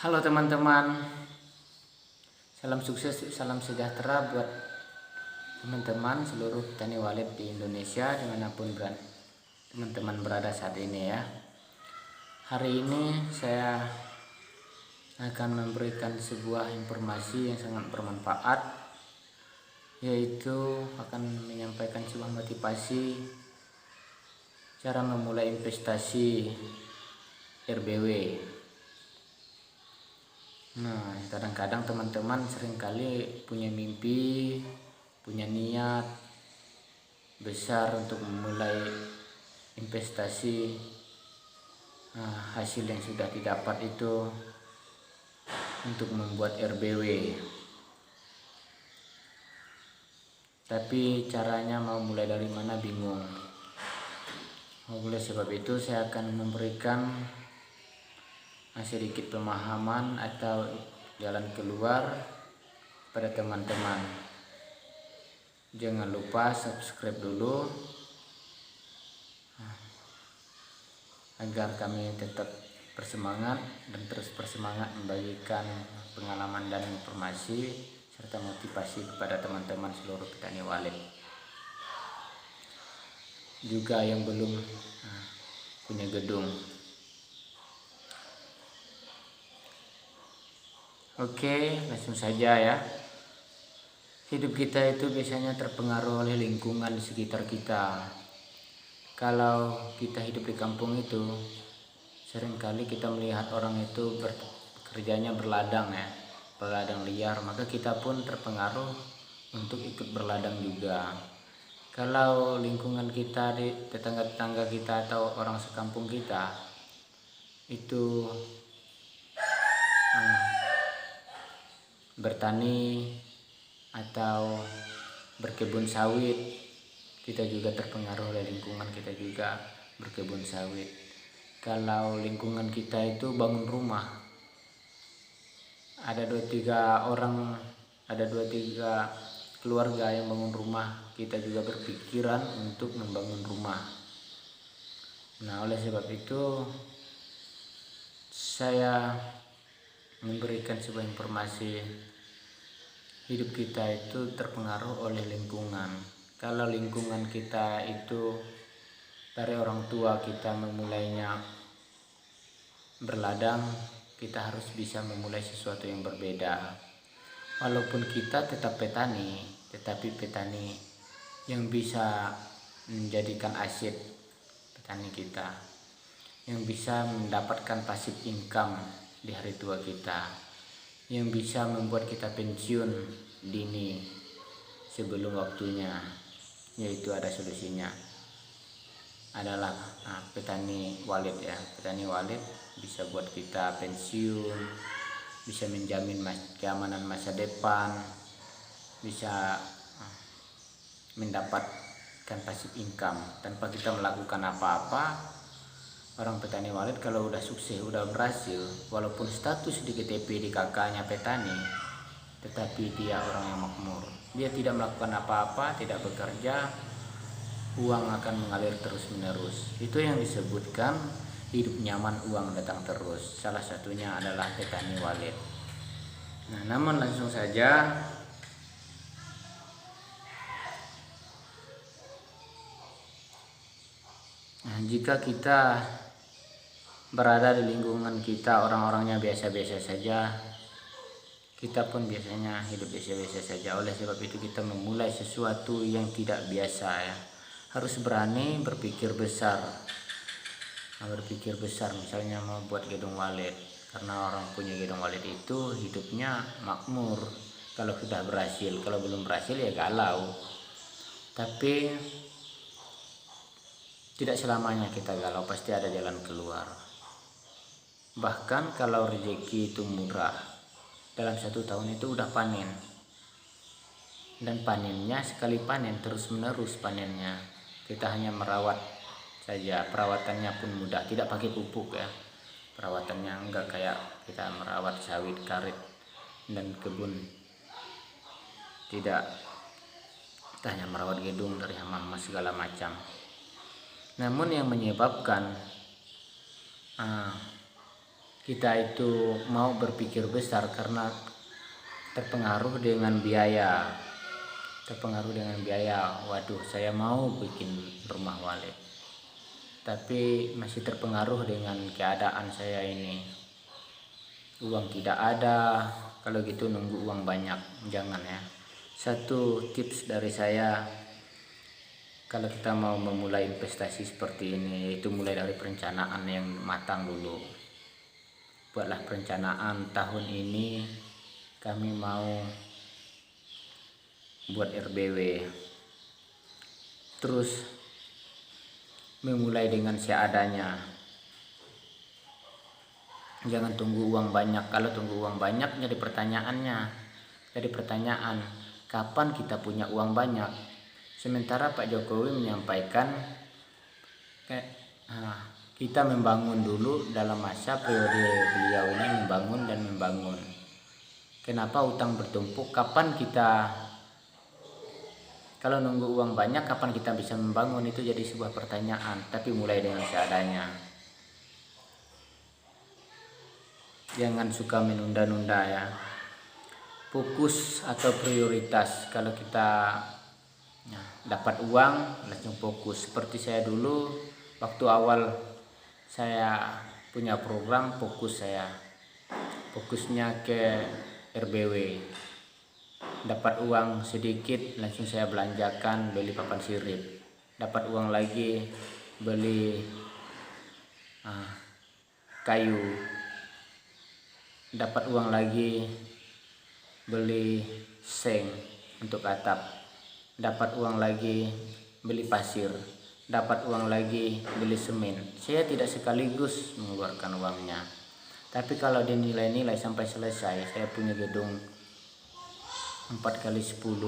Halo teman-teman, salam sukses, salam sejahtera buat teman-teman seluruh petani walet di Indonesia dimanapun teman-teman berada saat ini ya. Hari ini saya akan memberikan sebuah informasi yang sangat bermanfaat, yaitu akan menyampaikan sebuah motivasi cara memulai investasi RBW. Nah, kadang-kadang teman-teman seringkali punya mimpi, punya niat besar untuk memulai investasi. Hasil yang sudah didapat itu untuk membuat RBW. Tapi caranya mau mulai dari mana bingung. Oleh sebab itu saya akan memberikan sedikit pemahaman atau jalan keluar pada teman-teman. Jangan lupa subscribe dulu agar kami tetap bersemangat dan terus bersemangat membagikan pengalaman dan informasi serta motivasi kepada teman-teman seluruh petani walet. Juga yang belum punya gedung. Oke, langsung saja ya. Hidup kita itu biasanya terpengaruh oleh lingkungan di sekitar kita. Kalau kita hidup di kampung itu, seringkali kita melihat orang itu bekerjanya berladang ya, berladang liar, maka kita pun terpengaruh untuk ikut berladang juga. Kalau lingkungan kita di tetangga-tetangga kita atau orang sekampung kita itu bertani atau berkebun sawit, kita juga terpengaruh oleh lingkungan kita juga berkebun sawit. Kalau lingkungan kita itu bangun rumah, ada 2-3 orang, ada 2-3 keluarga yang bangun rumah, kita juga berpikiran untuk membangun rumah. Nah, oleh sebab itu saya memberikan sebuah informasi. Hidup kita itu terpengaruh oleh lingkungan. Kalau lingkungan kita itu dari orang tua kita memulainya berladang, kita harus bisa memulai sesuatu yang berbeda. Walaupun kita tetap petani, tetapi petani yang bisa menjadikan aset petani kita, yang bisa mendapatkan passive income di hari tua kita, yang bisa membuat kita pensiun dini sebelum waktunya, yaitu ada solusinya, adalah petani walet ya. Petani walet bisa buat kita pensiun, bisa menjamin keamanan masa depan, bisa mendapatkan passive income tanpa kita melakukan apa-apa. Orang petani walet kalau udah sukses, udah berhasil, walaupun status di KTP di kakaknya petani, tetapi dia orang yang makmur. Dia tidak melakukan apa-apa, tidak bekerja, uang akan mengalir terus menerus. Itu yang disebutkan hidup nyaman, uang datang terus. Salah satunya adalah petani walet. Nah, namun langsung saja jika kita berada di lingkungan kita orang-orangnya biasa-biasa saja, kita pun biasanya hidup biasa-biasa saja. Oleh sebab itu kita memulai sesuatu yang tidak biasa ya. Harus berani berpikir besar. Berpikir besar, misalnya mau buat gedung walet. Karena orang punya gedung walet itu hidupnya makmur kalau sudah berhasil. Kalau belum berhasil ya galau. Tapi tidak selamanya kita galau, pasti ada jalan keluar. Bahkan kalau rezeki itu murah, dalam 1 tahun itu udah panen. Dan panennya sekali panen terus menerus panennya. Kita hanya merawat saja, perawatannya pun mudah, tidak pakai pupuk ya. Perawatannya enggak kayak kita merawat sawit, karet dan kebun. Tidak, kita hanya merawat gedung dari hama-hama segala macam. Namun yang menyebabkan kita itu mau berpikir besar karena terpengaruh dengan biaya. Waduh, saya mau bikin rumah wali, tapi masih terpengaruh dengan keadaan saya ini. Uang tidak ada, kalau gitu nunggu uang banyak, jangan ya. Satu tips dari saya, kalau kita mau memulai investasi seperti ini, yaitu mulai dari perencanaan yang matang dulu. Buatlah perencanaan, tahun ini kami mau buat RBW, terus memulai dengan seadanya. Jangan tunggu uang banyak. Kalau tunggu uang banyak jadi pertanyaan kapan kita punya uang banyak. Sementara Pak Jokowi menyampaikan kita membangun dulu, dalam masa periode beliau ini membangun. Kenapa utang bertumpuk? Kalau nunggu uang banyak, kapan kita bisa membangun? Itu jadi sebuah pertanyaan. Tapi mulai dengan seadanya. Jangan suka menunda-nunda ya. Fokus atau prioritas. Kalau kita dapat uang, langsung fokus. Seperti saya dulu, waktu awal saya punya program, fokusnya ke RBW. Dapat uang sedikit, langsung saya belanjakan, beli papan sirip. Dapat uang lagi, beli kayu. Dapat uang lagi, beli seng untuk atap. Dapat uang lagi, beli pasir. Dapat uang lagi, beli semen. Saya tidak sekaligus mengeluarkan uangnya, tapi kalau dinilai-nilai sampai selesai, saya punya gedung 4x10,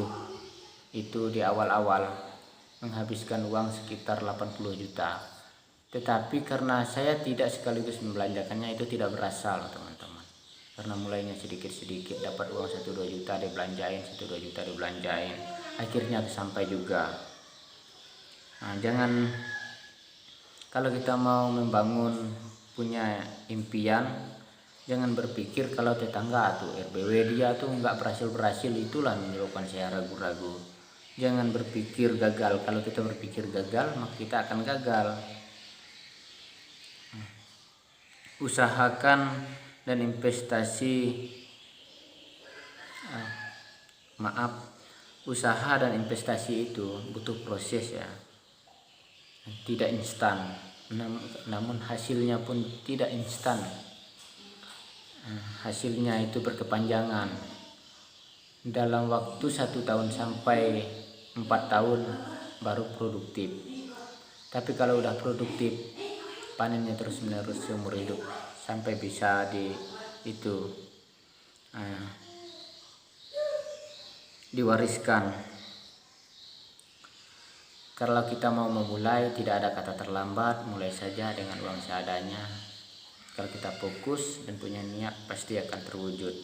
itu di awal-awal menghabiskan uang sekitar 80 juta. Tetapi karena saya tidak sekaligus membelanjakannya, itu tidak berasal teman-teman. Karena mulainya sedikit-sedikit, dapat uang 1-2 juta dibelanjain, 1-2 juta dibelanjain, akhirnya sampai juga. Jangan, kalau kita mau membangun, punya impian, jangan berpikir kalau tetangga tuh RBW dia tuh nggak berhasil, itulah menyebabkan saya ragu-ragu. Jangan berpikir gagal. Kalau kita berpikir gagal, maka kita akan gagal. Usahakan dan usaha dan investasi itu butuh proses ya, tidak instan. Namun hasilnya pun tidak instan. Hasilnya itu berkepanjangan, dalam waktu 1 tahun sampai 4 tahun baru produktif. Tapi kalau udah produktif, panennya terus menerus seumur hidup sampai bisa diwariskan. Kalau kita mau memulai, tidak ada kata terlambat, mulai saja dengan uang seadanya. Kalau kita fokus dan punya niat, pasti akan terwujud.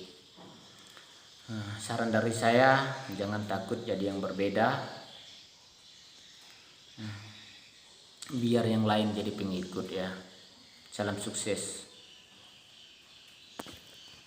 Saran dari saya, jangan takut jadi yang berbeda. Biar yang lain jadi pengikut ya. Salam sukses.